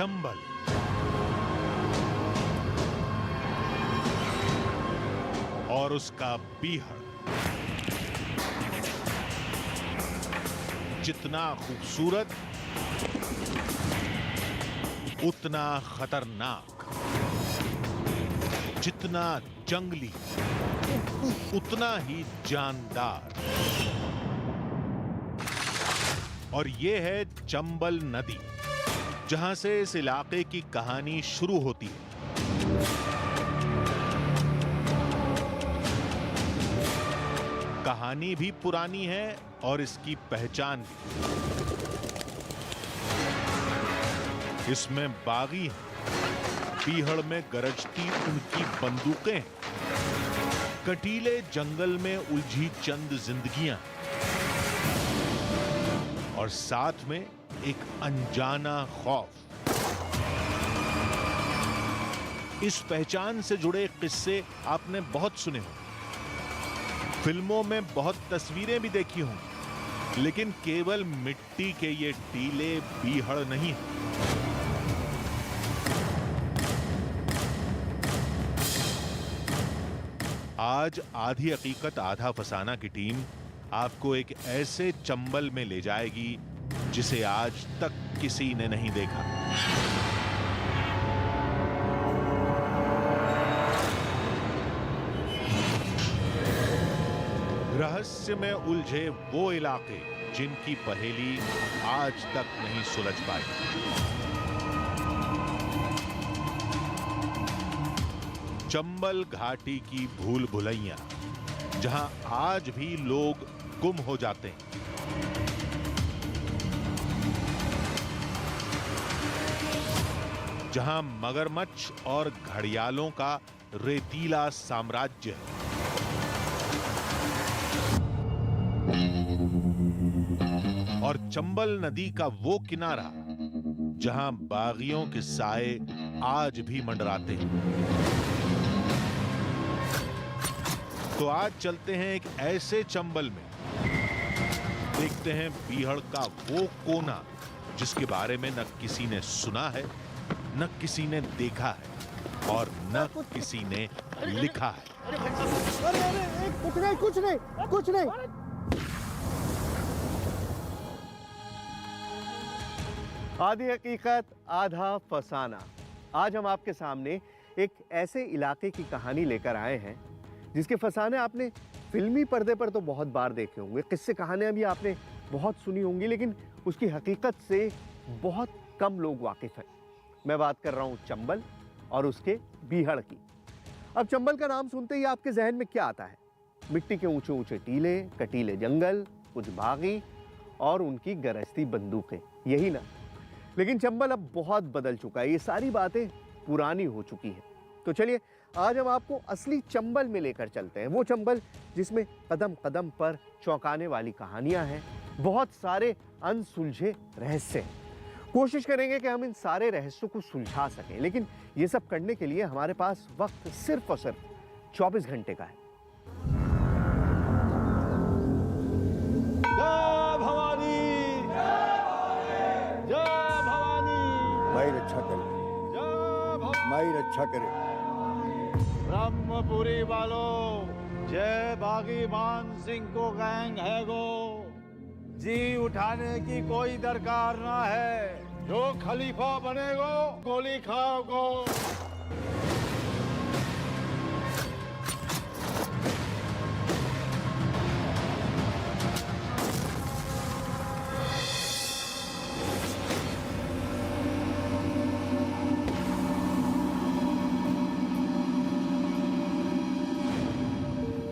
चंबल। और उसका बीहड़। जितना खूबसूरत उतना खतरनाक, जितना जंगली उतना ही जानदार। और ये है चंबल नदी, जहां से इस इलाके की कहानी शुरू होती है। कहानी भी पुरानी है और इसकी पहचान भी। इसमें बागी हैं, बीहड़ में गरजती उनकी बंदूकें हैं, कटीले जंगल में उलझी चंद जिंदगियां, और साथ में एक अनजाना खौफ। इस पहचान से जुड़े किस्से आपने बहुत सुने हों, फिल्मों में बहुत तस्वीरें भी देखी हों, लेकिन केवल मिट्टी के ये टीले बीहड़ नहीं हैं। आज आधी हकीकत आधा फसाना की टीम आपको एक ऐसे चंबल में ले जाएगी जिसे आज तक किसी ने नहीं देखा। रहस्य में उलझे वो इलाके जिनकी पहेली आज तक नहीं सुलझ पाई। चंबल घाटी की भूल भुलैया, जहां आज भी लोग गुम हो जाते हैं। जहां मगरमच्छ और घड़ियालों का रेतीला साम्राज्य है। और चंबल नदी का वो किनारा जहां बागियों के साए आज भी मंडराते हैं। तो आज चलते हैं एक ऐसे चंबल में, देखते हैं बीहड़ का वो कोना जिसके बारे में न किसी ने सुना है, न किसी ने देखा है, और न किसी ने लिखा है। अरे कुछ नहीं। आधी हकीकत आधा फसाना। आज हम आपके सामने एक ऐसे इलाके की कहानी लेकर आए हैं जिसके फसाने आपने फिल्मी पर्दे पर तो बहुत बार देखे होंगे, किस्से कहानियां भी आपने बहुत सुनी होंगी, लेकिन उसकी हकीकत से बहुत कम लोग वाकिफ हैं। मैं बात कर रहा हूं चंबल और उसके बीहड़ की। अब चंबल का नाम सुनते ही आपके जहन में क्या आता है? मिट्टी के ऊंचे ऊंचे टीले, कटीले जंगल, कुछ बागी और उनकी गरजती बंदूकें, यही ना? लेकिन चंबल अब बहुत बदल चुका है, ये सारी बातें पुरानी हो चुकी हैं। तो चलिए आज हम आपको असली चंबल में लेकर चलते हैं, वो चंबल जिसमें कदम कदम पर चौंकाने वाली कहानियां हैं, बहुत सारे अनसुलझे रहस्य हैं। कोशिश करेंगे कि हम इन सारे रहस्यों को सुलझा सकें, लेकिन ये सब करने के लिए हमारे पास वक्त सिर्फ और सिर्फ 24 घंटे का है। जय भवानी, जय भवानी, माई रक्षा करे, माई रक्षा करे। ब्रह्मपुरी वालों, जय बागी मान सिंह को गैंग है गो। जी उठाने की कोई दरकार ना है, जो खलीफा बनेगो गोली खाओगो।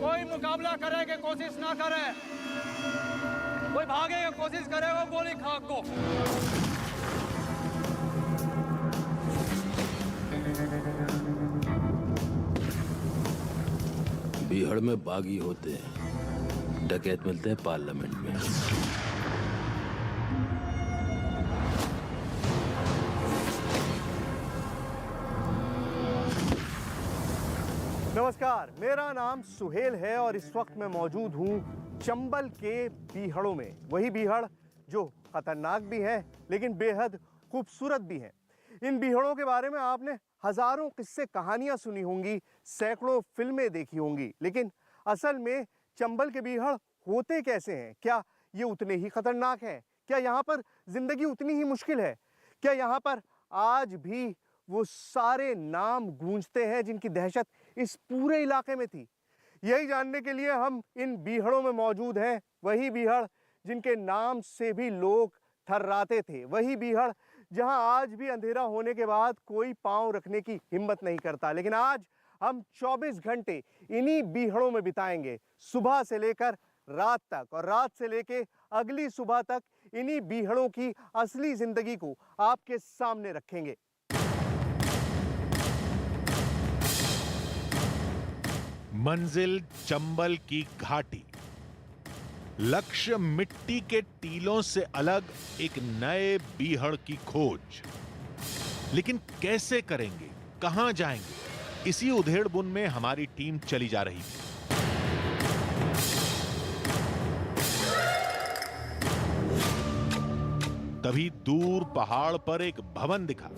कोई मुकाबला करे के कोशिश ना करे, कोई भागे की कोशिश करेगा गोली खाक को। बीहड़ में बागी होते हैं, डकैत मिलते हैं पार्लियामेंट में। नमस्कार, मेरा नाम सुहेल है और इस वक्त मैं मौजूद हूं चंबल के बीहड़ों में। वही बीहड़ जो खतरनाक भी है लेकिन बेहद खूबसूरत भी है। इन बीहड़ों के बारे में आपने हजारों किस्से कहानियां सुनी होंगी, सैकड़ों फिल्में देखी होंगी, लेकिन असल में चंबल के बीहड़ होते कैसे हैं? क्या ये उतने ही खतरनाक हैं? क्या यहाँ पर जिंदगी उतनी ही मुश्किल है? क्या यहाँ पर आज भी वो सारे नाम गूंजते हैं जिनकी दहशत इस पूरे इलाके में थी? यही जानने के लिए हम इन बीहड़ों में मौजूद हैं। वही बीहड़ जिनके नाम से भी लोग थर्राते थे, वही बीहड़ जहां आज भी अंधेरा होने के बाद कोई पांव रखने की हिम्मत नहीं करता। लेकिन आज हम 24 घंटे इन्हीं बीहड़ों में बिताएंगे, सुबह से लेकर रात तक, और रात से लेकर अगली सुबह तक इन्हीं बीहड़ों की असली जिंदगी को आपके सामने रखेंगे। मंजिल चंबल की घाटी, लक्ष्य मिट्टी के टीलों से अलग एक नए बीहड़ की खोज। लेकिन कैसे करेंगे, कहां जाएंगे? इसी उधेड़बुन में हमारी टीम चली जा रही थी। तभी दूर पहाड़ पर एक भवन दिखा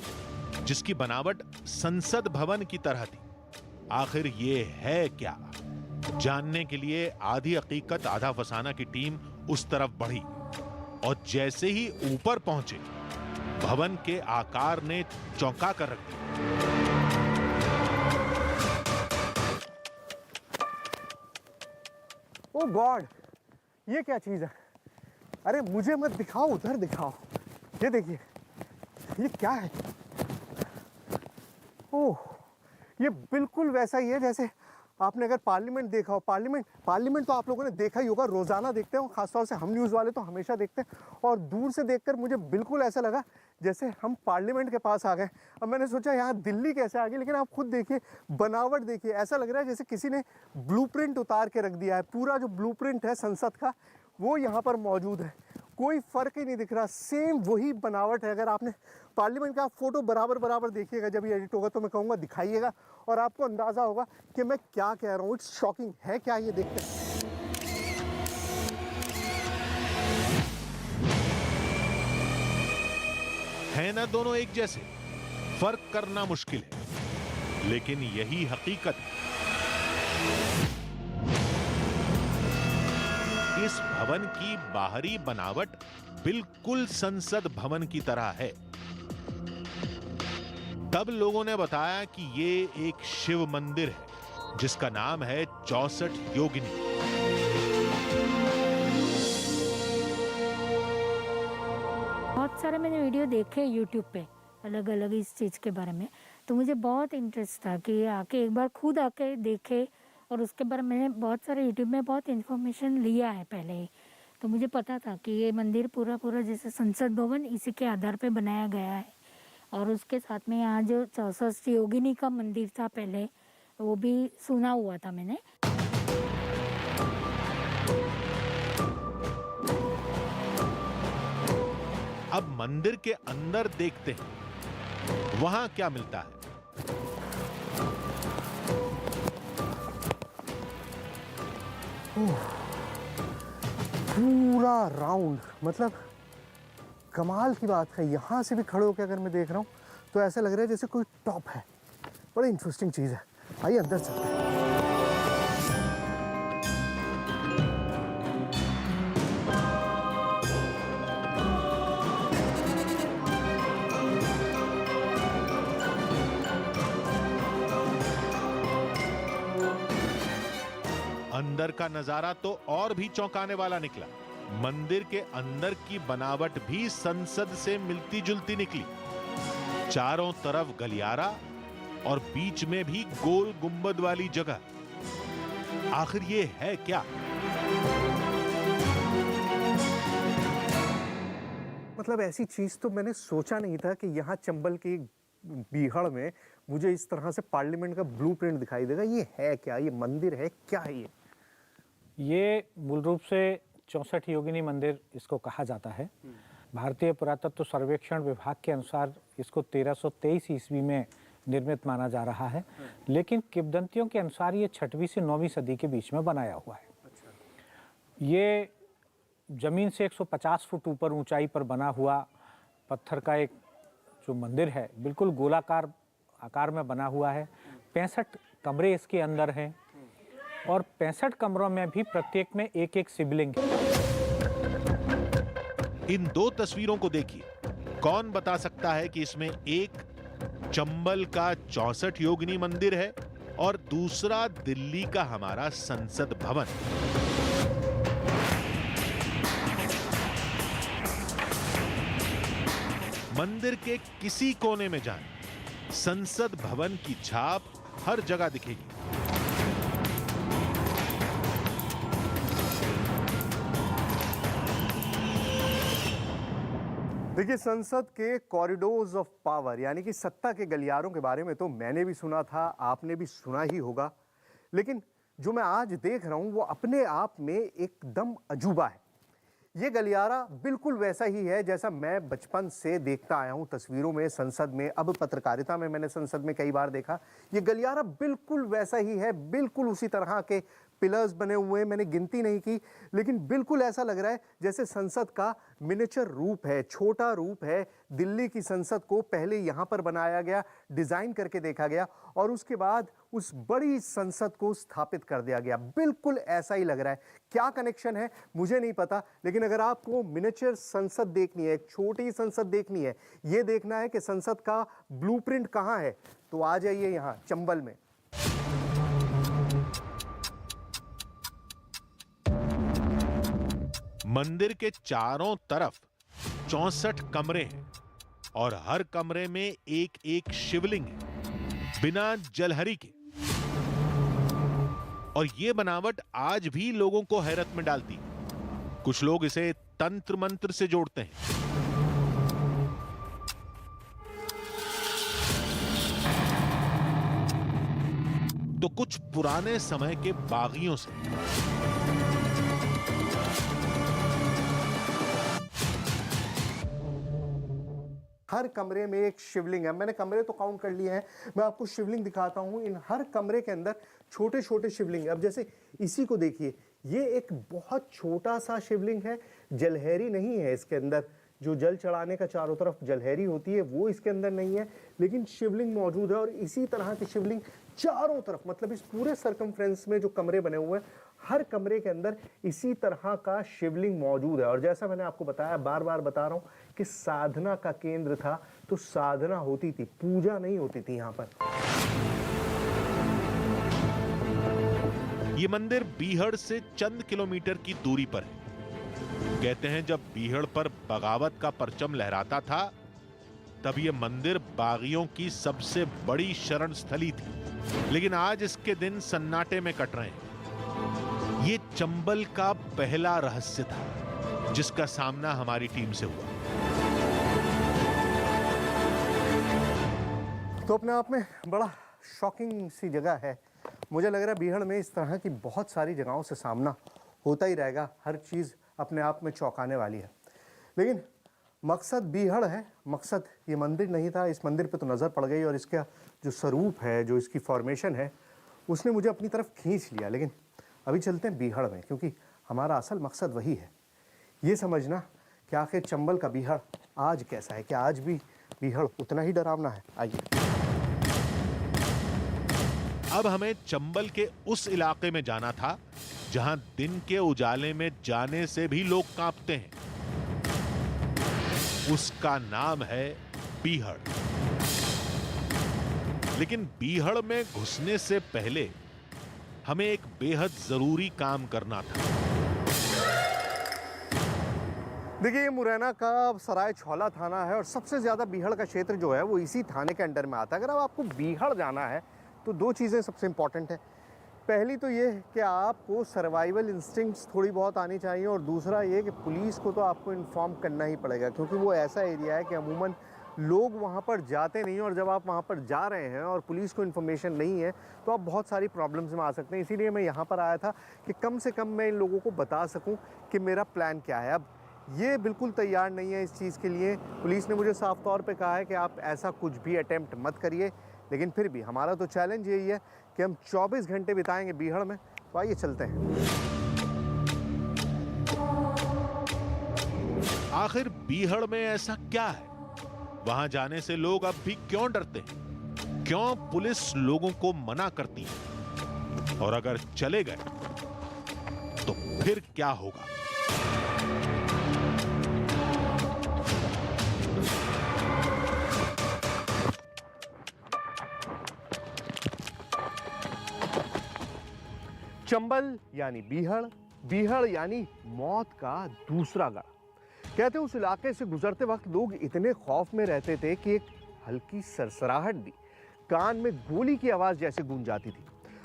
जिसकी बनावट संसद भवन की तरह थी। आखिर ये है क्या? जानने के लिए आधी हकीकत आधा फसाना की टीम उस तरफ बढ़ी, और जैसे ही ऊपर पहुंचे भवन के आकार ने चौंका कर रख दिया। ओ गॉड, ये क्या चीज है? अरे मुझे मत दिखाओ, उधर दिखाओ। ये देखिए, ये क्या है? ओह, ये बिल्कुल वैसा ही है जैसे आपने अगर पार्लियामेंट देखा हो। पार्लियामेंट तो आप लोगों ने देखा ही होगा, रोजाना देखते हो, खासतौर से हम न्यूज़ वाले तो हमेशा देखते हैं। और दूर से देखकर मुझे बिल्कुल ऐसा लगा जैसे हम पार्लियामेंट के पास आ गए। अब मैंने सोचा यहाँ दिल्ली कैसे आ गई, लेकिन आप खुद देखिए, बनावट देखिए, ऐसा लग रहा है जैसे किसी ने ब्लूप्रिंट उतार के रख दिया है। पूरा जो ब्लूप्रिंट है संसद का, वो यहाँ पर मौजूद है। कोई फर्क ही नहीं दिख रहा, सेम वही बनावट है। अगर आपने पार्लियामेंट का फोटो बराबर देखिएगा, जब ये एडिट होगा तो मैं कहूँगा दिखाइएगा, और आपको अंदाजा होगा कि मैं क्या कह रहा हूँ। इट्स शॉकिंग है क्या, ये देखते हैं। है ना दोनों एक जैसे? फर्क करना मुश्किल है, लेकिन यही हकीकत है। इस भवन की बाहरी बनावट बिल्कुल संसद भवन की तरह है। तब लोगों ने बताया कि ये एक शिव मंदिर है जिसका नाम है 64 योगिनी। बहुत सारे मैंने वीडियो देखे यूट्यूब पे अलग अलग इस चीज़ के बारे में, तो मुझे बहुत इंटरेस्ट था कि आके एक बार खुद आके देखे। और उसके बारे में मैंने बहुत सारे यूट्यूब में बहुत इन्फॉर्मेशन लिया है पहले ही, तो मुझे पता था कि ये मंदिर पूरा जैसे संसद भवन इसी के आधार पे बनाया गया है। और उसके साथ में यहाँ जो 64 योगिनी का मंदिर था पहले, वो भी सुना हुआ था मैंने। अब मंदिर के अंदर देखते हैं वहां क्या मिलता है। पूरा राउंड, मतलब कमाल की बात है। यहाँ से भी खड़े होकर अगर मैं देख रहा हूँ तो ऐसा लग रहा है जैसे कोई टॉप है। बड़ी इंटरेस्टिंग चीज़ है। आइए अंदर चलते हैं। अंदर का नजारा तो और भी चौंकाने वाला निकला। मंदिर के अंदर की बनावट भी संसद से मिलती जुलती निकली। चारों तरफ गलियारा और बीच में भी गोल गुंबद वाली जगह। आखिर ये है क्या? मतलब ऐसी चीज़ तो मैंने सोचा नहीं था कि यहाँ चंबल के बीहड़ में मुझे इस तरह से पार्लियामेंट का ब्लूप्रिंट दिखाई देगा। ये है क्या? ये मंदिर है क्या? ये मूल रूप से 64 योगिनी मंदिर इसको कहा जाता है। भारतीय पुरातत्व सर्वेक्षण विभाग के अनुसार इसको 1323 ईस्वी में निर्मित माना जा रहा है, लेकिन किंवदंतियों के अनुसार ये 6वीं से 9वीं सदी के बीच में बनाया हुआ है। ये जमीन से 150 फुट ऊपर ऊंचाई पर बना हुआ पत्थर का एक जो मंदिर है बिल्कुल गोलाकार आकार में बना हुआ है। 65 कमरे इसके अंदर हैं और 65 कमरों में भी प्रत्येक में एक एक शिवलिंग है। इन दो तस्वीरों को देखिए, कौन बता सकता है कि इसमें एक चंबल का 64 योगिनी मंदिर है और दूसरा दिल्ली का हमारा संसद भवन। मंदिर के किसी कोने में जाएं, संसद भवन की छाप हर जगह दिखेगी। देखिए, संसद के कॉरिडोर्स ऑफ पावर यानी कि सत्ता के गलियारों के बारे में तो मैंने भी सुना था, आपने भी सुना ही होगा, लेकिन जो मैं आज देख रहा हूं वो अपने आप में एकदम अजूबा है। ये गलियारा बिल्कुल वैसा ही है जैसा मैं बचपन से देखता आया हूं तस्वीरों में, संसद में, अब पत्रकारिता में मैंने संसद में कई बार देखा। ये गलियारा बिल्कुल वैसा ही है, बिल्कुल उसी तरह के पिलर्स बने हुए हैं, मैंने गिनती नहीं की, लेकिन बिल्कुल ऐसा लग रहा है जैसे संसद का मिनिएचर रूप है, छोटा रूप है। दिल्ली की संसद को पहले यहाँ पर बनाया गया, डिज़ाइन करके देखा गया और उसके बाद उस बड़ी संसद को स्थापित कर दिया गया। बिल्कुल ऐसा ही लग रहा है। क्या कनेक्शन है मुझे नहीं पता, लेकिन अगर आपको मिनिएचर संसद देखनी है, एक छोटी संसद देखनी है, ये देखना है कि संसद का ब्लूप्रिंट कहाँ है, तो आ जाइए यहाँ चंबल में। मंदिर के चारों तरफ 64 कमरे हैं और हर कमरे में एक एक शिवलिंग है बिना जलहरी के। और यह बनावट आज भी लोगों को हैरत में डालती है। कुछ लोग इसे तंत्र मंत्र से जोड़ते हैं। तो कुछ पुराने समय के बागियों से। हर कमरे में एक शिवलिंग है। मैंने कमरे तो काउंट कर लिए हैं, मैं आपको शिवलिंग दिखाता हूं। इन हर कमरे के अंदर छोटे छोटे शिवलिंग। अब जैसे इसी को देखिए, ये एक बहुत छोटा सा शिवलिंग है, जलहरी नहीं है इसके अंदर। जो जल चढ़ाने का चारों तरफ जलहरी होती है वो इसके अंदर नहीं है, लेकिन शिवलिंग मौजूद है। और इसी तरह के शिवलिंग चारों तरफ, मतलब इस पूरे सर्कमफ्रेंस में जो कमरे बने हुए हैं, हर कमरे के अंदर इसी तरह का शिवलिंग मौजूद है। और जैसा मैंने आपको बताया, बार बार बता रहा हूं कि साधना का केंद्र था, तो साधना होती थी, पूजा नहीं होती थी यहां पर। ये मंदिर बीहड़ से चंद किलोमीटर की दूरी पर है। कहते हैं जब बीहड़ पर बगावत का परचम लहराता था, तब ये मंदिर बागियों की सबसे बड़ी शरण स्थली थी। लेकिन आज इसके दिन सन्नाटे में कट रहे हैं। ये चंबल का पहला रहस्य था जिसका सामना हमारी टीम से हुआ। तो अपने आप में बड़ा शॉकिंग सी जगह है। मुझे लग रहा है बीहड़ में इस तरह की बहुत सारी जगहों से सामना होता ही रहेगा। हर चीज़ अपने आप में चौंकाने वाली है। लेकिन मकसद बीहड़ है, मकसद ये मंदिर नहीं था। इस मंदिर पे तो नज़र पड़ गई और इसका जो स्वरूप है, जो इसकी फॉर्मेशन है, उसने मुझे अपनी तरफ खींच लिया। लेकिन अभी चलते हैं बीहड़ में, क्योंकि हमारा असल मकसद वही है, ये समझना कि आखिर चंबल का बीहड़ आज कैसा है, क्या आज भी बीहड़ उतना ही डरावना है। आइए। अब हमें चंबल के उस इलाके में जाना था जहां दिन के उजाले में जाने से भी लोग कांपते हैं। उसका नाम है बीहड़। लेकिन बीहड़ में घुसने से पहले हमें एक बेहद जरूरी काम करना था। देखिए, ये मुरैना का सराय छौला थाना है और सबसे ज्यादा बीहड़ का क्षेत्र जो है वो इसी थाने के अंडर में आता है। अगर अब आपको बीहड़ जाना है तो दो चीज़ें सबसे इंपॉर्टेंट है। पहली तो ये कि आपको सर्वाइवल इंस्टिंक्ट्स थोड़ी बहुत आनी चाहिए, और दूसरा ये कि पुलिस को तो आपको इन्फॉर्म करना ही पड़ेगा, क्योंकि वो ऐसा एरिया है कि अमूमन लोग वहाँ पर जाते नहीं, और जब आप वहाँ पर जा रहे हैं और पुलिस को इन्फॉर्मेशन नहीं है तो आप बहुत सारी प्रॉब्लम्स में आ सकते हैं। इसीलिए मैं यहाँ पर आया था कि कम से कम मैं इन लोगों को बता सकूँ कि मेरा प्लान क्या है। अब ये बिल्कुल तैयार नहीं है इस चीज़ के लिए। पुलिस ने मुझे साफ तौर पे कहा है कि आप ऐसा कुछ भी अटेम्प्ट मत करिए, लेकिन फिर भी हमारा तो चैलेंज यही है कि हम 24 घंटे बिताएंगे बीहड़ में। तो आइए चलते हैं। आखिर बीहड़ में ऐसा क्या है वहां जाने से लोग अब भी क्यों डरते हैं? क्यों पुलिस लोगों को मना करती है? और अगर चले गए तो फिर क्या होगा? चंबल यानी बीहड़, बीहड़ यानी मौत का दूसरा गढ़। कहते हैं उस इलाके से गुजरते वक्त लोग इतने खौफ में रहते थे कि एक हल्की सरसराहट भी कान में गोली की आवाज जैसे गूंज जाती थी।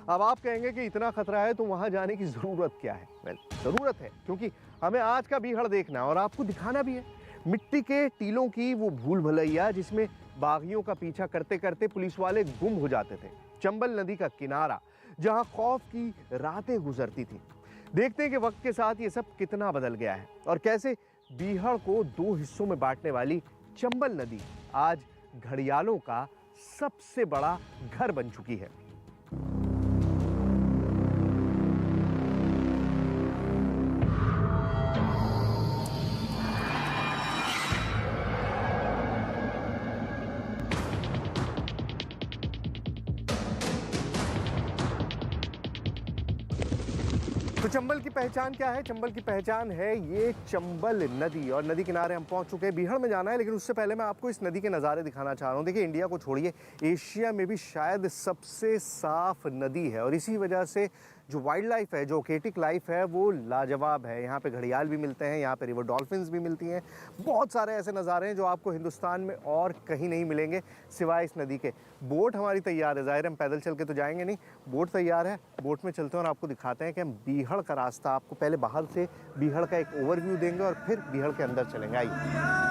अब आप कहेंगे कि इतना खतरा है तो वहां जाने की जरूरत क्या है? वेल, जरूरत है, क्योंकि हमें आज का बीहड़ देखना है और आपको दिखाना भी है। मिट्टी के टीलों की वो भूल भुलैया जिसमें बागियों का पीछा करते करते पुलिस वाले गुम हो जाते थे। चंबल नदी का किनारा जहां खौफ की रातें गुजरती थी। देखते हैं कि वक्त के साथ ये सब कितना बदल गया है और कैसे बीहड़ को दो हिस्सों में बांटने वाली चंबल नदी आज घड़ियालों का सबसे बड़ा घर बन चुकी है। तो चंबल की पहचान क्या है? चंबल की पहचान है ये चंबल नदी, और नदी किनारे हम पहुंच चुके हैं। बीहड़ में जाना है, लेकिन उससे पहले मैं आपको इस नदी के नज़ारे दिखाना चाह रहा हूं। देखिए, इंडिया को छोड़िए, एशिया में भी शायद सबसे साफ नदी है और इसी वजह से जो वाइल्ड लाइफ है, जो ओकेटिक लाइफ है, वो लाजवाब है। यहाँ पे घड़ियाल भी मिलते हैं, यहाँ पे रिवर डॉल्फिन्स भी मिलती हैं। बहुत सारे ऐसे नज़ारे हैं जो आपको हिंदुस्तान में और कहीं नहीं मिलेंगे सिवाय इस नदी के। बोट हमारी तैयार है, ज़ाहिर हम पैदल चल के तो जाएंगे नहीं, बोट तैयार है। बोट में चलते हैं और आपको दिखाते हैं कि हम बीहड़ का रास्ता, आपको पहले बाहर से बीहड़ का एक ओवरव्यू देंगे और फिर बीहड़ के अंदर चलेंगे। आइए।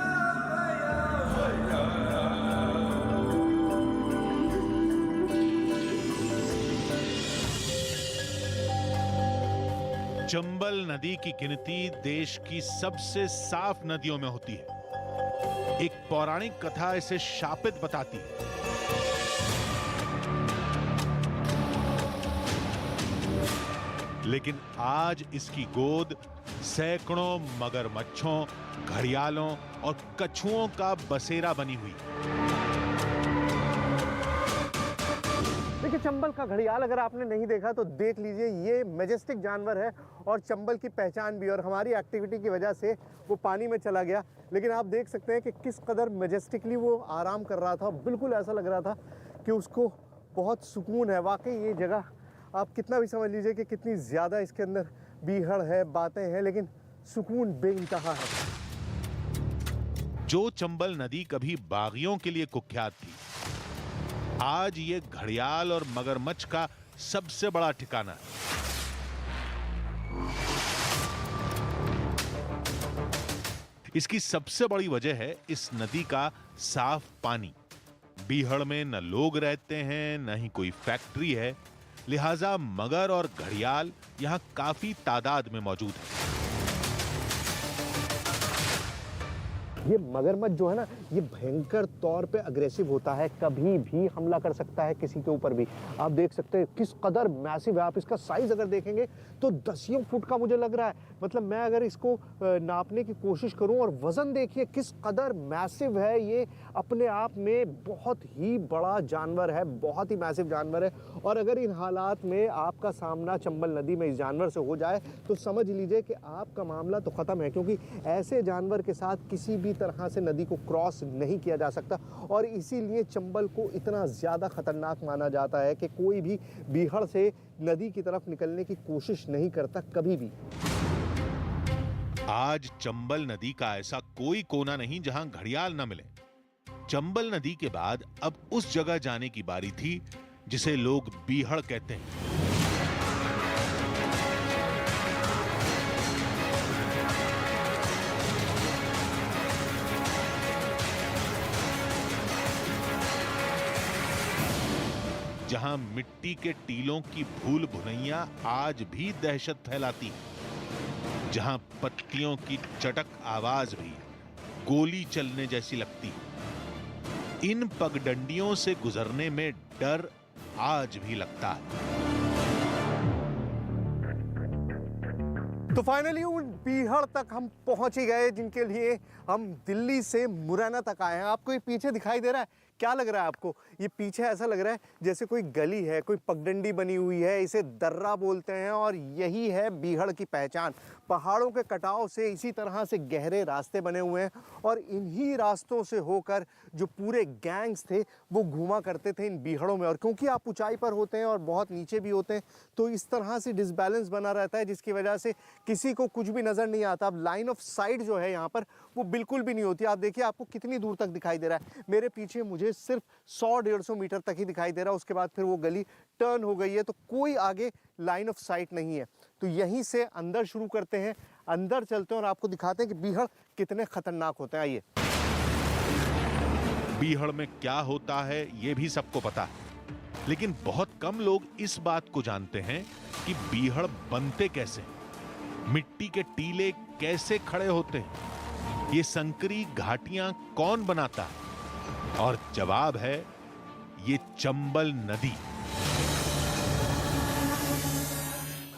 चंबल नदी की गिनती देश की सबसे साफ नदियों में होती है। एक पौराणिक कथा इसे शापित बताती है। लेकिन आज इसकी गोद सैकड़ों मगरमच्छों, घड़ियालों और कछुओं का बसेरा बनी हुई है। देखिए, चंबल का घड़ियाल अगर आपने नहीं देखा तो देख लीजिए। ये मैजेस्टिक जानवर है और चंबल की पहचान भी, और हमारी एक्टिविटी की वजह से वो पानी में चला गया, लेकिन आप देख सकते हैं कि किस कदर मैजेस्टिकली वो आराम कर रहा था। बिल्कुल ऐसा लग रहा था कि उसको बहुत सुकून है। वाकई ये जगह, आप कितना भी समझ लीजिए कि कितनी ज़्यादा इसके अंदर बीहड़ है, बातें हैं, लेकिन सुकून बेइंतहा है। जो चंबल नदी कभी बागियों के लिए कुख्यात थी, आज ये घड़ियाल और मगरमच्छ का सबसे बड़ा ठिकाना है। इसकी सबसे बड़ी वजह है इस नदी का साफ पानी। बीहड़ में न लोग रहते हैं, न ही कोई फैक्ट्री है, लिहाजा मगर और घड़ियाल यहां काफी तादाद में मौजूद है। ये मगरमच्छ जो है ना, ये भयंकर तौर पे अग्रेसिव होता है, कभी भी हमला कर सकता है किसी के ऊपर भी। आप देख सकते हैं किस कदर मैसिव है। आप इसका साइज अगर देखेंगे तो 10 फुट का मुझे लग रहा है। मतलब मैं अगर इसको नापने की कोशिश करूं, और वजन देखिए किस कदर मैसिव है। ये अपने आप में बहुत ही बड़ा जानवर है, बहुत ही मैसिव जानवर है। और अगर इन हालात में आपका सामना चंबल नदी में इस जानवर से हो जाए तो समझ लीजिए कि आपका मामला तो खत्म है, क्योंकि ऐसे जानवर के साथ किसी भी तरह से नदी को क्रॉस नहीं किया जा सकता। और इसीलिए चंबल को इतना ज्यादा खतरनाक माना जाता है कि कोई भी बीहड़ से नदी की तरफ निकलने की कोशिश नहीं करता कभी भी। आज चंबल नदी का ऐसा कोई कोना नहीं जहां घड़ियाल न मिले। चंबल नदी के बाद अब उस जगह जाने की बारी थी जिसे लोग बीहड़ कहते हैं। जहां मिट्टी के टीलों की भूल भुलैया आज भी दहशत फैलाती है, जहां पत्तियों की चटक आवाज भी गोली चलने जैसी लगती है। इन पगडंडियों से गुजरने में डर आज भी लगता है। तो फाइनली उन बीहड़ तक हम पहुंच ही गए, जिनके लिए हम दिल्ली से मुरैना तक आए हैं। आपको ये पीछे दिखाई दे रहा है, क्या लग रहा है आपको? ये पीछे ऐसा लग रहा है जैसे कोई गली है, कोई पगडंडी बनी हुई है, इसे दर्रा बोलते हैं और यही है बीहड़ की पहचान। पहाड़ों के कटाव से इसी तरह से गहरे रास्ते बने हुए हैं और इन्हीं रास्तों से होकर जो पूरे गैंग्स थे वो घूमा करते थे इन बीहड़ों में। और क्योंकि आप ऊंचाई पर होते हैं और बहुत नीचे भी होते हैं तो इस तरह से डिसबैलेंस बना रहता है, जिसकी वजह से किसी को कुछ भी नज़र नहीं आता। अब लाइन ऑफ साइट जो है यहाँ पर वो बिल्कुल भी नहीं होती। आप देखिए आपको कितनी दूर तक दिखाई दे रहा है। मेरे पीछे मुझे सिर्फ 100-150 मीटर तक ही दिखाई दे रहा है, उसके बाद फिर वो गली टर्न हो गई है, तो कोई आगे लाइन ऑफ साइट नहीं है। तो यहीं से अंदर शुरू करते हैं, अंदर चलते हैं और आपको दिखाते हैं कि बीहड़ कितने खतरनाक होते हैं। आइए। बीहड़ में क्या होता है ये भी सबको पता है, लेकिन बहुत कम लोग इस बात को जानते हैं कि बीहड़ बनते कैसे हैं, मिट्टी के टीले कैसे खड़े होते हैं, ये संकरी घाटियां कौन बनाता है। और जवाब है ये चंबल नदी।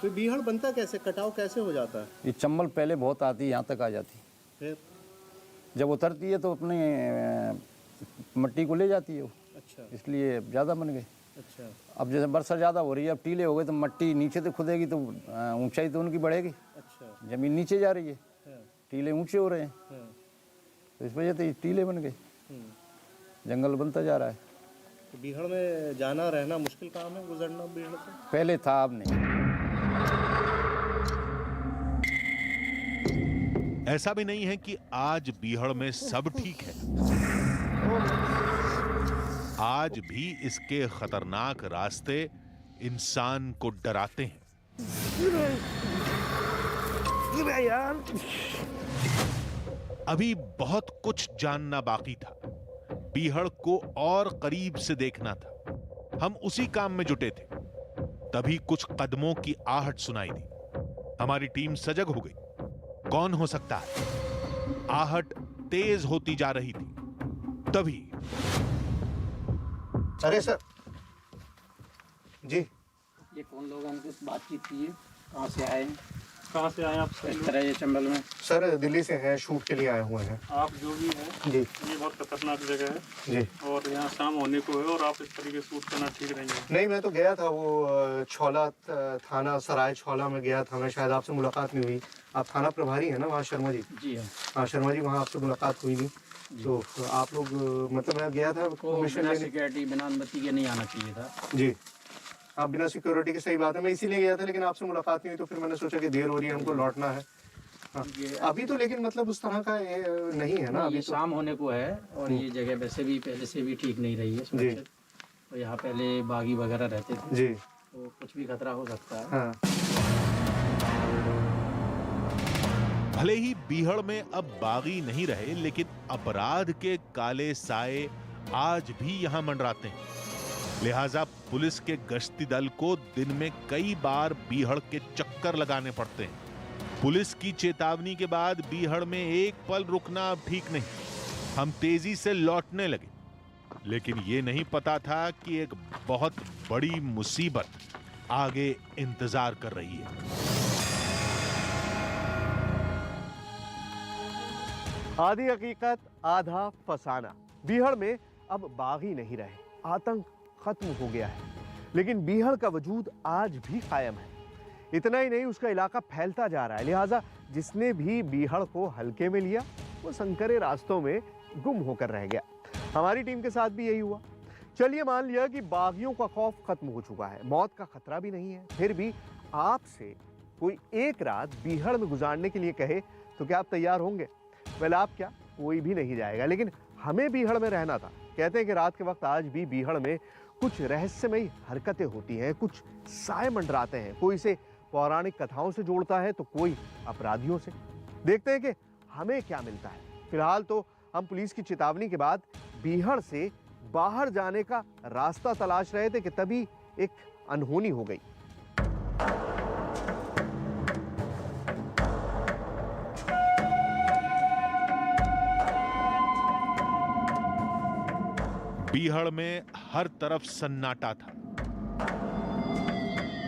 तो बीहड़ बनता कैसे, कटाव कैसे हो जाता है? ये चंबल पहले बहुत आती है, यहाँ तक आ जाती है, फिर जब उतरती है तो अपने मिट्टी को ले जाती है वो, अच्छा इसलिए ज़्यादा बन गए। अच्छा। अब जैसे वर्षा ज़्यादा हो रही है, अब टीले हो गए तो मिट्टी नीचे से खुदेगी तो ऊंचाई तो उनकी बढ़ेगी। अच्छा। ज़मीन नीचे जा रही है, टीले ऊंचे हो रहे हैं, तो इस वजह से टीले बन गए, जंगल बनता जा रहा है। तो बीहड़ में जाना रहना मुश्किल काम है, गुजरना बीहड़ से? पहले था, अब नहीं। ऐसा भी नहीं है कि आज बीहड़ में सब ठीक है। आज भी इसके खतरनाक रास्ते इंसान को डराते हैं। अभी बहुत कुछ जानना बाकी था, बीहड़ को और करीब से देखना था। हम उसी काम में जुटे थे, तभी कुछ कदमों की आहट सुनाई दी। हमारी टीम सजग हो गई। कौन हो सकता है? आहट तेज होती जा रही थी, तभी अरे सर जी, ये कौन लोग हैं, कुछ बातचीत की है? कहाँ से आए हैं? कहाँ से आए आप? इस तरह ये चंबल में सर दिल्ली से हैं, शूट के लिए आए हुए हैं। आप जो भी हैं जी ये बहुत खतरनाक जगह है जी। और यहाँ शाम होने को है और आप इस तरीके से शूट करना ठीक नहीं है। नहीं, मैं तो गया था वो छौला थाना, सराय छौला में गया था मैं, शायद आपसे मुलाकात नहीं हुई। आप थाना प्रभारी हैं ना वहाँ, शर्मा जी? जी हाँ। हाँ शर्मा जी, वहाँ आपसे मुलाकात हुई नहीं। तो आप लोग, मतलब मैं गया था बिना सिक्योरिटी, बिना अनुमति के नहीं आना चाहिए था। जी। आप बिना सिक्योरिटी की, सही बात है, मैं इसीलिए गया था, लेकिन आपसे मुलाकात नहीं हुई तो फिर मैंने सोचा कि देर हो रही है, हमको लौटना है। हाँ। अभी तो लेकिन मतलब उस तरह का नहीं है ना, अभी ये तो शाम होने को है और ये जगह वैसे भी पहले से भी ठीक नहीं रही है सुरक्षित। तो यहाँ पहले बागी वगैरह रहते थे जी, तो कुछ भी खतरा हो सकता है। हाँ। भले ही बीहड़ में अब बागी नहीं रहे, लेकिन अपराध के काले साए आज भी यहां मंडराते हैं। लिहाजा पुलिस के गश्ती दल को दिन में कई बार बीहड़ के चक्कर लगाने पड़ते हैं। पुलिस की चेतावनी के बाद बीहड़ में एक पल रुकना अब ठीक नहीं। हम तेजी से लौटने लगे, लेकिन ये नहीं पता था कि एक बहुत बड़ी मुसीबत आगे इंतजार कर रही है। आधी हकीकत आधा फसाना। बीहड़ में अब बाग ही नहीं रहे, आतंक खत्म हो गया है, लेकिन बीहड़ का वजूद आज भी कायम है। इतना ही नहीं, उसका इलाका फैलता जा रहा है। लिहाजा जिसने भी बीहड़ को हल्के में लिया वो संकरे रास्तों में गुम होकर रह गया। हमारी टीम के साथ भी यही हुआ। चलिए मान लिया कि बागियों का खौफ खत्म हो चुका है, मौत का खतरा भी नहीं है, फिर भी आपसे कोई एक रात बीहड़ में गुजारने के लिए कहे तो क्या आप तैयार होंगे? वेल, आप क्या, कोई भी नहीं जाएगा, लेकिन हमें बीहड़ में रहना था। कहते हैं कि रात के वक्त आज भी बीहड़ में कुछ रहस्यमयी हरकतें होती हैं, कुछ साए मंडराते हैं। कोई इसे पौराणिक कथाओं से जोड़ता है तो कोई अपराधियों से। देखते हैं कि हमें क्या मिलता है। फिलहाल तो हम पुलिस की चेतावनी के बाद बीहड़ से बाहर जाने का रास्ता तलाश रहे थे कि तभी एक अनहोनी हो गई। बीहड़ में हर तरफ सन्नाटा था।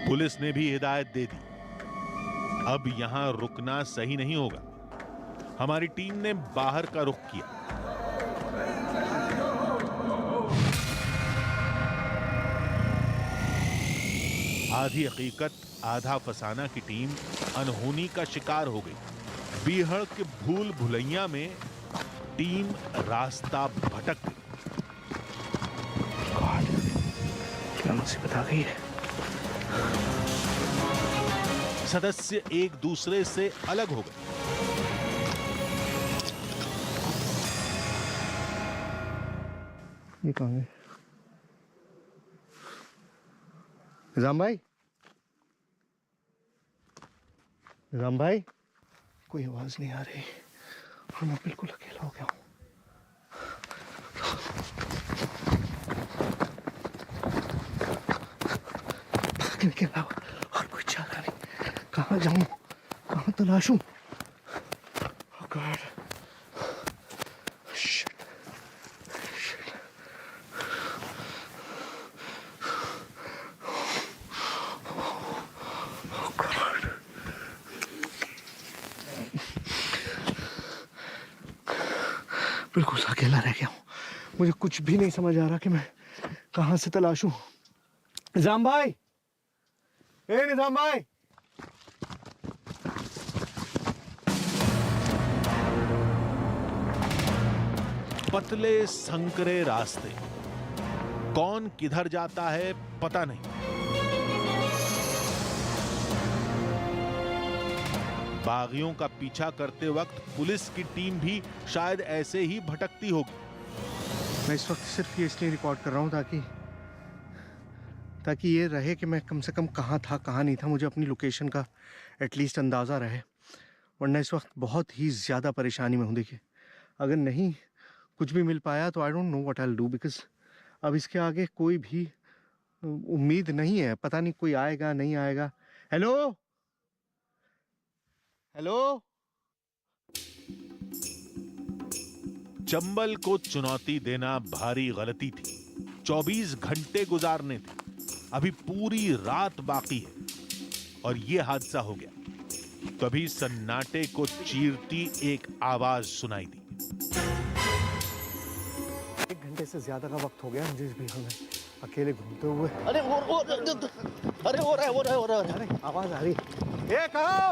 पुलिस ने भी हिदायत दे दी, अब यहां रुकना सही नहीं होगा। हमारी टीम ने बाहर का रुख किया। आधी हकीकत आधा फसाना की टीम अनहोनी का शिकार हो गई। बीहड़ के भूल भुलैया में टीम रास्ता भटक गई। क्या मुसीबत आ गई है? सदस्य एक दूसरे से अलग हो गए। ये कहाँ है? निजाम भाई, निजाम भाई, कोई आवाज नहीं आ रही और मैं बिल्कुल अकेला हो गया हूँ। भागने के अलावा और कोई चारा नहीं। कहाँ जाऊँ, कहाँ तलाशूं? Oh God. Shit. Oh God. बिल्कुल अकेला रह गया हूँ। मुझे कुछ भी नहीं समझ आ रहा कि मैं कहाँ से तलाशूं। निजाम भाई, निजाम भाई, पतले संकरे रास्ते, कौन किधर जाता है पता नहीं। बागियों का पीछा करते वक्त पुलिस की टीम भी शायद ऐसे ही भटकती होगी। मैं इस वक्त सिर्फ ये इसलिए रिकॉर्ड कर रहा हूँ ताकि ये रहे कि मैं कम से कम कहाँ था कहाँ नहीं था, मुझे अपनी लोकेशन का एटलीस्ट अंदाज़ा रहे। वरना इस वक्त बहुत ही ज़्यादा परेशानी में हूँ। देखिए, अगर नहीं कुछ भी मिल पाया तो I don't know what I will do, because अब इसके आगे कोई भी उम्मीद नहीं है। पता नहीं कोई आएगा नहीं आएगा। हेलो हेलो, चंबल को चुनौती देना भारी गलती थी। 24 घंटे गुजारने थे, अभी पूरी रात बाकी है और ये हादसा हो गया। तभी सन्नाटे को चीरती एक आवाज सुनाई दी। 1 घंटे से ज्यादा का वक्त हो गया मुझे इस भीड़ में अकेले घूमते हुए। अरे हो रहा है, आवाज आ रही। ये कहाँ?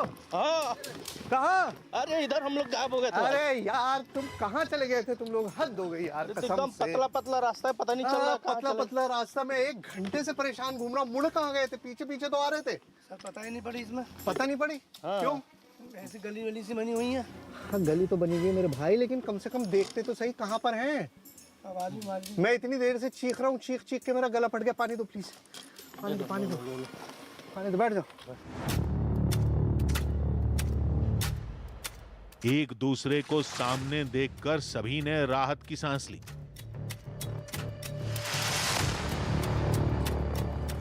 अरे इधर हम लोग गायब हो गए थे। अरे यार, तुम कहाँ चले गए थे? तुम लोग हद हो गई यार, कसम से। पतला पतला रास्ता है, पता नहीं चल रहा। पतला रास्ता में 1 घंटे से परेशान घूम रहा हूँ। मुड़ कहाँ गए थे? पीछे पीछे तो आ रहे थे। सर पता ही नहीं पड़ी इसमें। पता नहीं पड़ी? क्यों? ऐसी गली वली सी बनी हुई है। हाँ, गली तो बनी हुई है मेरे भाई, लेकिन कम से कम देखते तो सही कहाँ पर हैं। मैं इतनी देर से चीख रहा हूँ, चीख के मेरा गला फट गया। पानी दो प्लीज, पानी दो, बैठ जाओ। एक दूसरे को सामने देखकर सभी ने राहत की सांस ली।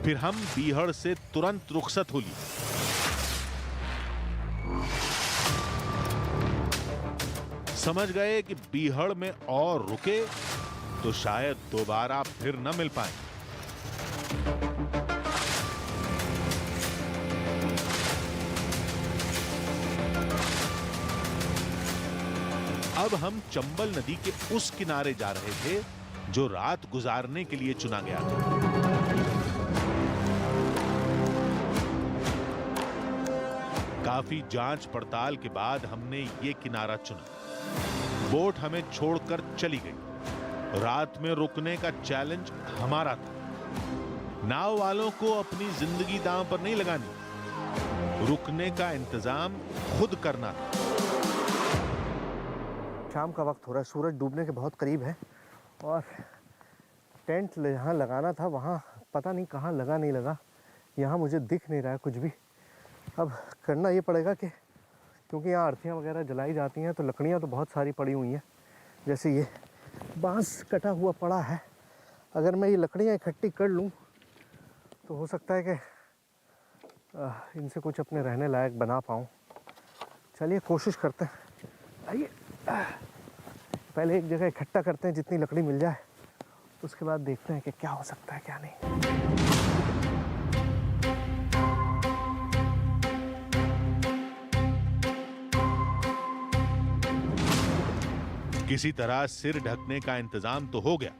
फिर हम बीहड़ से तुरंत रुखसत हो लिए। समझ गए कि बीहड़ में और रुके तो शायद दोबारा फिर न मिल पाए। अब हम चंबल नदी के उस किनारे जा रहे थे जो रात गुजारने के लिए चुना गया था। काफी जांच पड़ताल के बाद हमने ये किनारा चुना। बोट हमें छोड़कर चली गई। रात में रुकने का चैलेंज हमारा था। नाव वालों को अपनी जिंदगी दांव पर नहीं लगानी, रुकने का इंतजाम खुद करना था। शाम का वक्त हो रहा है, सूरज डूबने के बहुत करीब है और टेंट जहाँ लगाना था वहाँ पता नहीं कहाँ लगा नहीं लगा। यहाँ मुझे दिख नहीं रहा है कुछ भी। अब करना ये पड़ेगा कि क्योंकि यहाँ अर्थियाँ वगैरह जलाई जाती हैं तो लकड़ियाँ तो बहुत सारी पड़ी हुई हैं। जैसे ये बांस कटा हुआ पड़ा है, अगर मैं ये लकड़ियाँ इकट्ठी कर लूँ तो हो सकता है कि इनसे कुछ अपने रहने लायक बना पाऊँ। चलिए कोशिश करते हैं। आइए पहले एक जगह इकट्ठा करते हैं, जितनी लकड़ी मिल जाए उसके बाद देखते हैं कि क्या हो सकता है क्या नहीं। किसी तरह सिर ढकने का इंतजाम तो हो गया,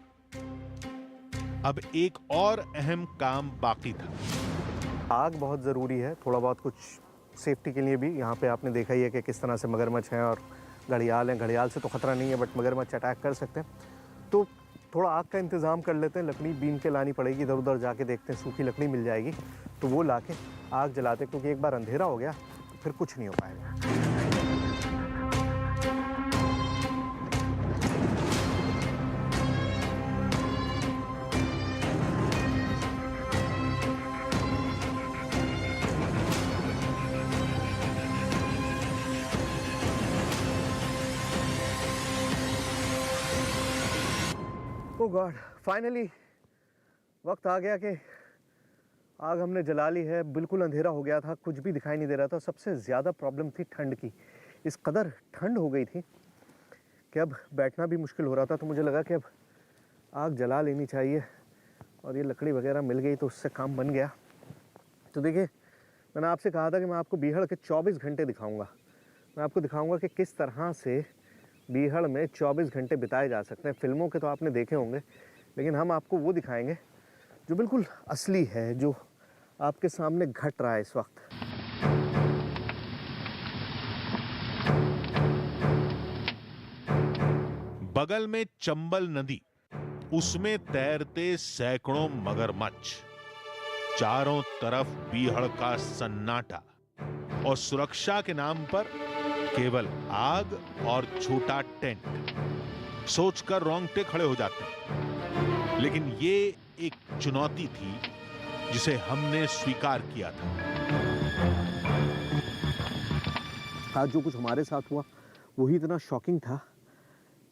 अब एक और अहम काम बाकी था। आग बहुत ज़रूरी है, थोड़ा बहुत कुछ सेफ्टी के लिए भी। यहाँ पे आपने देखा ही है कि किस तरह से मगरमच्छ हैं और घड़ियाल हैं। घड़ियाल से तो ख़तरा नहीं है, बट मगरमच्छ अटैक कर सकते हैं। तो थोड़ा आग का इंतज़ाम कर लेते हैं। लकड़ी बीन के लानी पड़ेगी, इधर उधर जाके देखते हैं सूखी लकड़ी मिल जाएगी तो वो ला के आग जलाते हैं, क्योंकि एक बार अंधेरा हो गया तो फिर कुछ नहीं हो पाएगा। ओह गॉड, फाइनली वक्त आ गया कि आग हमने जला ली है। बिल्कुल अंधेरा हो गया था, कुछ भी दिखाई नहीं दे रहा था। सबसे ज़्यादा प्रॉब्लम थी ठंड की। इस कदर ठंड हो गई थी कि अब बैठना भी मुश्किल हो रहा था। तो मुझे लगा कि अब आग जला लेनी चाहिए, और ये लकड़ी वगैरह मिल गई तो उससे काम बन गया। तो देखिए, मैंने आपसे कहा था कि मैं आपको बीहड़ के 24 घंटे दिखाऊँगा। मैं आपको दिखाऊँगा कि किस तरह से बीहड़ में 24 घंटे बिताए जा सकते हैं। फिल्मों के तो आपने देखे होंगे, लेकिन हम आपको वो दिखाएंगे जो बिल्कुल असली है, जो आपके सामने घट रहा है इस वक्त। बगल में चंबल नदी, उसमें तैरते सैकड़ों मगरमच्छ, चारों तरफ बीहड़ का सन्नाटा, और सुरक्षा के नाम पर केवल आग और छोटा टेंट। सोचकर रोंगटे खड़े हो जाते हैं, लेकिन ये एक चुनौती थी जिसे हमने स्वीकार किया था। आज जो कुछ हमारे साथ हुआ वही इतना शॉकिंग था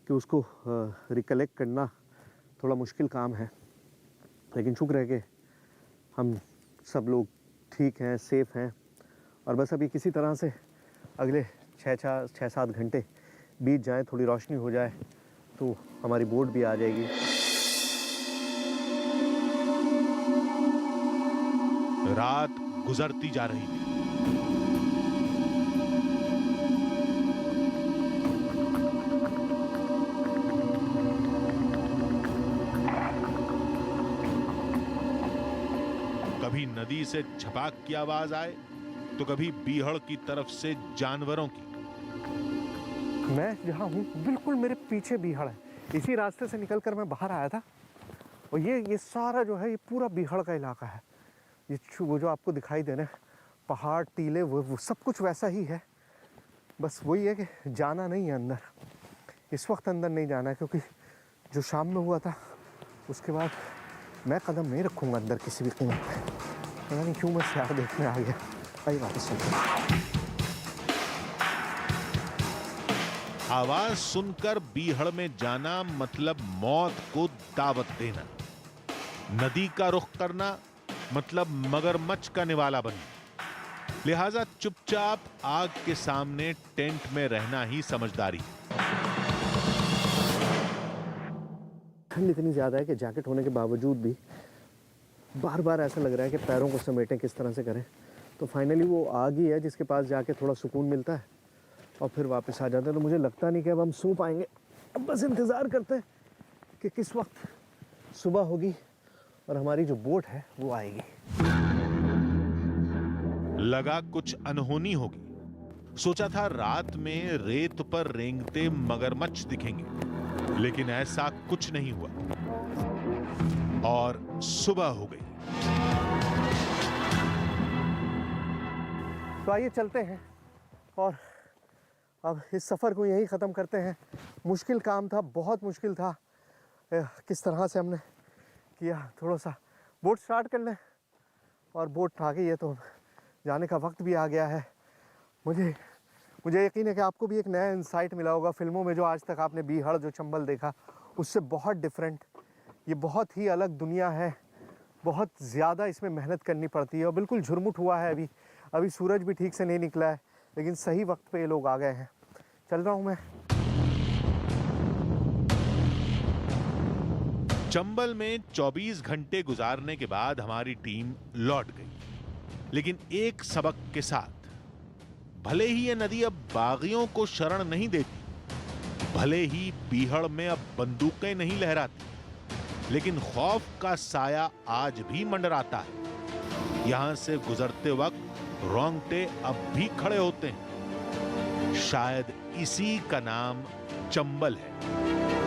कि उसको रिकलेक्ट करना थोड़ा मुश्किल काम है। लेकिन शुक्र है कि हम सब लोग ठीक हैं, सेफ हैं, और बस अभी किसी तरह से अगले 6-7 घंटे बीत जाए, थोड़ी रोशनी हो जाए तो हमारी बोट भी आ जाएगी। रात गुजरती जा रही थी। कभी नदी से छपाक की आवाज आए तो कभी बीहड़ की तरफ से जानवरों की। मैं जहाँ हूँ बिल्कुल मेरे पीछे बीहड़ है। इसी रास्ते से निकलकर मैं बाहर आया था, और ये सारा जो है ये पूरा बीहड़ का इलाका है। ये वो जो आपको दिखाई दे रहे हैं पहाड़, टीले, वो सब कुछ वैसा ही है। बस वही है कि जाना नहीं है अंदर, इस वक्त अंदर नहीं जाना है, क्योंकि जो शाम में हुआ था उसके बाद मैं कदम नहीं रखूँगा अंदर किसी भी कीमत पे। पता नहीं क्यों मैं सियार देखने आ गया। आइए वापस चलते। आवाज सुनकर बीहड़ में जाना मतलब मौत को दावत देना। नदी का रुख करना मतलब मगरमच्छ का निवाला बनना। लिहाजा चुपचाप आग के सामने टेंट में रहना ही समझदारी। ठंड इतनी ज़्यादा है कि जैकेट होने के बावजूद भी बार बार ऐसा लग रहा है कि पैरों को समेटें, किस तरह से करें। तो फाइनली वो आग ही है जिसके पास जाके थोड़ा सुकून मिलता है और फिर वापस आ जाते हैं। तो मुझे लगता नहीं कि अब हम सो पाएंगे। अब बस इंतज़ार करते हैं कि किस वक्त सुबह होगी और हमारी जो बोट है वो आएगी। लगा कुछ अनहोनी होगी। सोचा था रात में रेत पर रेंगते मगरमच्छ दिखेंगे, लेकिन ऐसा कुछ नहीं हुआ और सुबह हो गई। तो आइए चलते हैं और अब इस सफ़र को यहीं ख़त्म करते हैं। मुश्किल काम था, बहुत मुश्किल था। किस तरह से हमने किया। थोड़ा सा बोट स्टार्ट कर लें, और बोट आ गई है तो जाने का वक्त भी आ गया है। मुझे यकीन है कि आपको भी एक नया इंसाइट मिला होगा। फिल्मों में जो आज तक आपने बीहड़, जो चंबल देखा, उससे बहुत डिफरेंट, ये बहुत ही अलग दुनिया है। बहुत ज़्यादा इसमें मेहनत करनी पड़ती है और बिल्कुल झुरमुट हुआ है। अभी सूरज भी ठीक से नहीं निकला है, लेकिन सही वक्त पे ये लोग आ गए हैं। चल रहा हूँ मैं। चंबल में 24 घंटे गुजारने के बाद हमारी टीम लौट गई, लेकिन एक सबक के साथ। भले ही ये नदी अब बागियों को शरण नहीं देती, भले ही बीहड़ में अब बंदूकें नहीं लहराती, लेकिन खौफ का साया आज भी मंडराता है। यहां से गुजरते वक्त रोंगटे अब भी खड़े होते हैं। शायद इसी का नाम चंबल है।